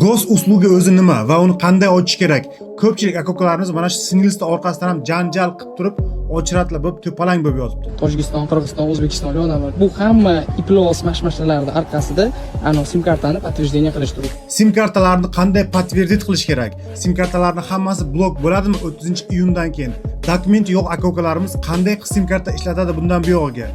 Ghost uslugi o'zi nima va uni qanday ochish kerak? Ko'pchilik aka-ukalarimiz mana shu singlisi orqasidan ham janjal qilib turib, ochratlar bo'lib to'palang bo'lib yotibdi. Tojikiston, Qirg'iziston, O'zbekistonga odaman. Bu hamma iplos mashmashalarning orqasida sim kartani подтверждение qilish turibdi. Sim kartalarni qanday подтвердить qilish kerak? Sim kartalarning hammasi blok bo'ladimi 30-iyundan keyin? Dokument yo'q aka-ukalarimiz qanday sim karta ishlatadi bundan buyog'iga?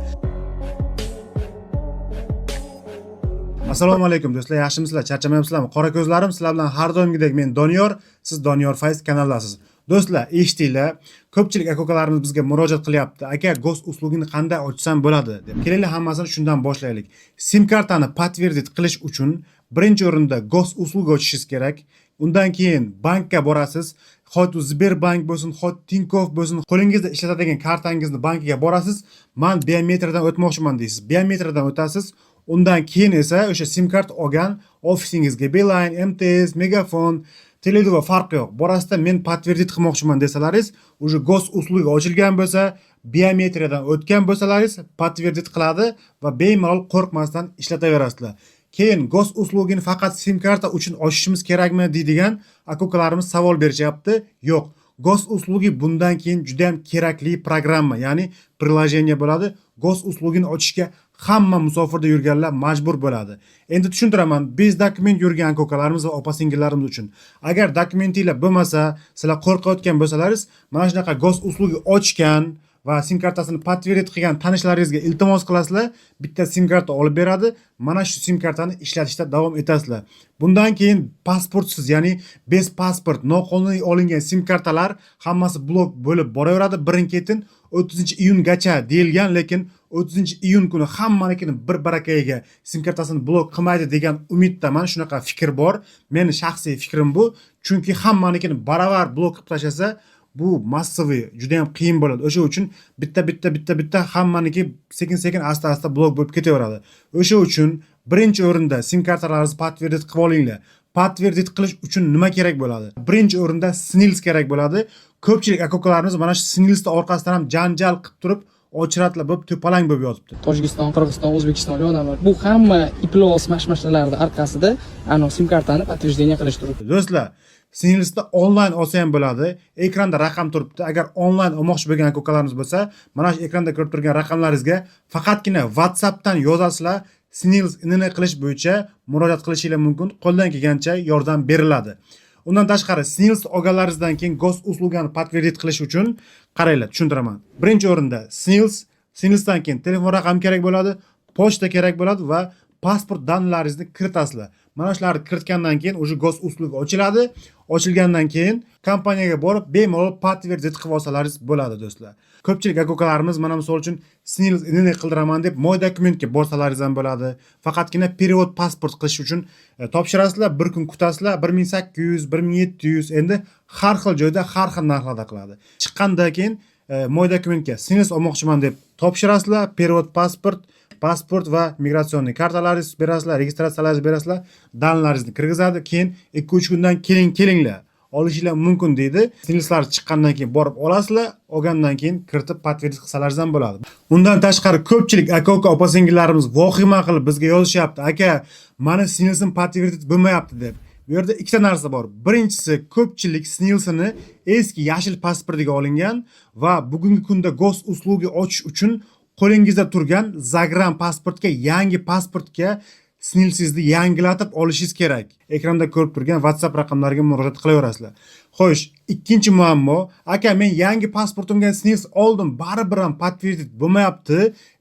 Assalomu alaykum do'stlar, yaxshimisizlar? Charchamayapsizlarmi? Qora ko'zlarim, sizlar bilan har doimgidek men Doniyor, siz Doniyor Fayz kanaldasiz. Do'stlar, eshitdinglar, ko'pchilik aka-ukalarimiz bizga murojaat qilyapti. Aka, Ghost uslugini qanday ochsam bo'ladi deb. Keling, hammasini shundan boshlaylik. Sim kartani подтвердить qilish uchun birinchi o'rinda Ghost uslugi ochishingiz kerak. Undan keyin bankka borasiz. Xot Sberbank bo'lsin, xot Tinkoff bo'lsin, qo'lingizda ishlatadigan kartangizni bankiga borasiz. Men biometriyadan o'tmoqchiman deysiz. Biometriyadan o'tasiz. Undan keyin esa o'sha sim kart olgan ofisingizga Beeline, MTS, Megafon, Tele2 va farqi yo'q. Borasida men подтвердить qilmoqchiman desalaringiz, o'sha Ghost uslugi ochilgan bo'lsa, biometriyadan o'tgan bo'lsalaringiz подтвердить qiladi va bemalol qo'rqmasdan ishlataverasizlar. Keyin Ghost uslugini faqat sim karta uchun ochishimiz kerakmi deydigan aka-ukalarimiz savol berishyapti. Yo'q. Ghost uslugi bundan keyin juda ham kerakli programma, ya'ni приложение bo'ladi. Ghost uslugini ochishga hamma musofirda yurganlar majbur bo'ladi. Endi tushuntiraman, biz dokument yurgan aka-ukalarimiz va opa-singillarimiz uchun. Agar dokumentinglar bo'lmasa, sizlar qo'rqayotgan bo'lsalaringiz, mana shunaqa Ghost uslugi ochgan va sim kartasini подтвердить qilgan tanishlaringizga iltimos qilasizlar, bitta sim karta olib beradi, mana shu sim kartani ishlatishda davom etasizlar. Bundan keyin pasportsiz, ya'ni bez pasport, noqonuniy olingan sim kartalar hammasi blok bo'lib boraveradi, birin-ketin 30-iyungacha deyilgan, lekin 30-iyun kuni hammanikini bir barakayiga sim kartasini blok qilmaydi degan umiddaman. Shunaqa fikr bor. Meni shaxsiy fikrim bu. Chunki hammanikini baravar blok qilib tashlasa, bu massaviy juda ham qiyin bo'ladi. O'sha uchun bitta hammaniki sekin-sekin asta-asta blok bo'lib ketaveradi. O'sha uchun birinchi o'rinda sim kartalaringizni подтвердить qilib olinglar. Подтвердить qilish uchun nima kerak bo'ladi? Birinchi o'rinda SNILS kerak bo'ladi. Ko'pchilik aka-ukalarimiz mana shu SNILSni orqasidan ham janjal qilib turib, ochratlar bo'lib to'palang bo'lib yotibdi. Tojikiston, Qirg'iziston, O'zbekistonga odaman. Bu hamma iplos mashmashalarning orqasida sim kartani подтверждение qilish turibdi. Do'stlar, SNILSda onlayn olsa ham bo'ladi. Ekranda raqam turibdi. Agar onlayn olmoqchi bo'lgan aka-ukalarimiz bo'lsa, mana shu ekranda ko'rib turgan raqamlaringizga faqatgina WhatsAppdan yozasizlar. SNILS inini qilish bo'yicha murojaat qilishingiz mumkin. Qo'ldan kelgancha yordam beriladi. Undan tashqari SNILS olganlaringizdan keyin Ghost uslugini подтвердить qilish uchun qaranglar, tushuntiraman. Birinchi o'rinda SNILSdan keyin telefon raqami kerak bo'ladi, pochta kerak bo'ladi va pasport danlaringizni kiritasizlar. Mana shularni kiritgandan keyin o'sha Ghost uslugi ochiladi. Ochilgandan keyin kompaniyaga borib bemalol подтвердить qilib olsalaringiz bo'ladi do'stlar. Ko'pchilik aka-ukalarimiz mana misol uchun SNILS inini qildiraman deb moy dokumentga borsalaringiz ham bo'ladi. Faqatgina перевод pasport qilish uchun topshirasizlar, bir kun kutasizlar, 1800, 1700, endi har xil joyda har xil narxlarda qiladi. Chiqqandan keyin moy dokumentga SNILS olmoqchiman deb topshirasizlar, перевод pasport va migratsion kartalaringizni berasizlar, registratsiyalaringizni berasizlar, danlaringizni kirgizadi, keyin 2-3 kundan kelinglar, olishinglar mumkin deydi. SNILSlar chiqqandan keyin borib olasizlar, olgandan keyin kiritib подтвердить qilsalaringiz ham bo'ladi. Undan tashqari ko'pchilik aka-uka opa-singillarimiz vohima qilib bizga yozishyapti. Aka, meni SNILSim подтвердить bo'lmayapti deb. Bu yerda ikkita narsa bor. Birinchisi, ko'pchilik SNILSini eski yashil pasportiga olingan va bugungi kunda Ghost uslugi ochish uchun qo'lingizda turgan Zagram pasportga, yangi pasportga SNILSingizni yangilatib olishingiz kerak. Ekranda ko'rib turgan WhatsApp raqamlariga murojaat qilaverasizlar. Xo'sh, ikkinchi muammo, aka men yangi pasportimga SNILS oldim, baribir ham подтвердить bo'lmayapti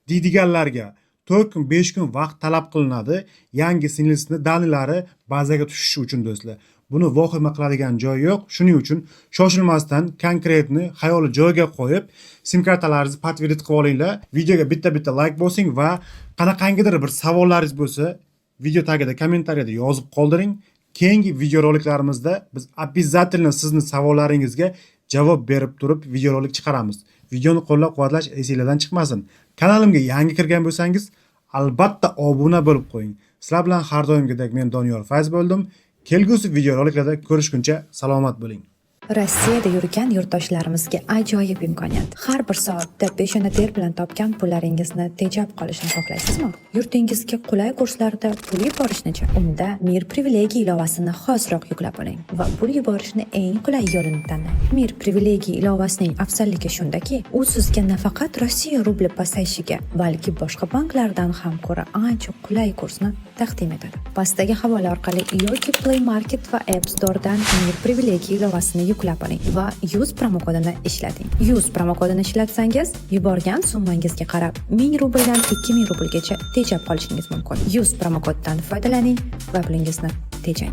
deydiganlarga 4 kun, 5 kun vaqt talab qilinadi. Yangi SNILSni danlari bazaga tushishi uchun do'stlar. Buni vohima qiladigan joyi yo'q. Shuning uchun shoshilmasdan konkretni xayoli joyiga qo'yib, sim kartalaringizni подтвердить qilib olinglar. Videoga bitta like bosing va qanaqangidir bir savollaringiz bo'lsa, video tagida kommentariyada yozib qoldiring. Keyingi video roliklarimizda biz обязательно sizni savollaringizga javob berib turib video rolik chiqaramiz. Videoni qo'llab-quvvatlash esingizdan chiqmasin. Kanalimga yangi kirgan bo'lsangiz, albatta obuna bo'lib qo'ying. Sizlar bilan har doimgidek men Doniyor Fayz bo'ldim. Kelgusi video roliklarda ko'rishguncha salomat bo'ling. Rossiyada yurgan yurtdoshlarimizga ajoyib imkoniyat. Har bir soatda peshona ter bilan topgan pullaringizni tejab qolishini xohlaysizmi? Yurtingizga qulay kurslarda pul yuborishni-chi? Unda Mir privilegiya ilovasini hoziroq yuklab oling va pul yuborishni eng qulay yo'lini tanlang. Mir privilegiya ilovasining afzalligi shundaki, u sizga nafaqat Rossiya rubli pasayishiga, balki boshqa banklardan ham ko'ra ancha qulay kursni taqdim etadi. Pastdagi havola orqali yoki Play Market va App Store'dan Mir privilegiya ilovasini yuklab oling va Use promokodini ishlating. Use promokodini ishlatsangiz, yuborgan summangizga qarab 1000 rubldan 2000 rublgacha tejab qolishingiz mumkin. Use promokodidan foydalaning va pulingizni tejang.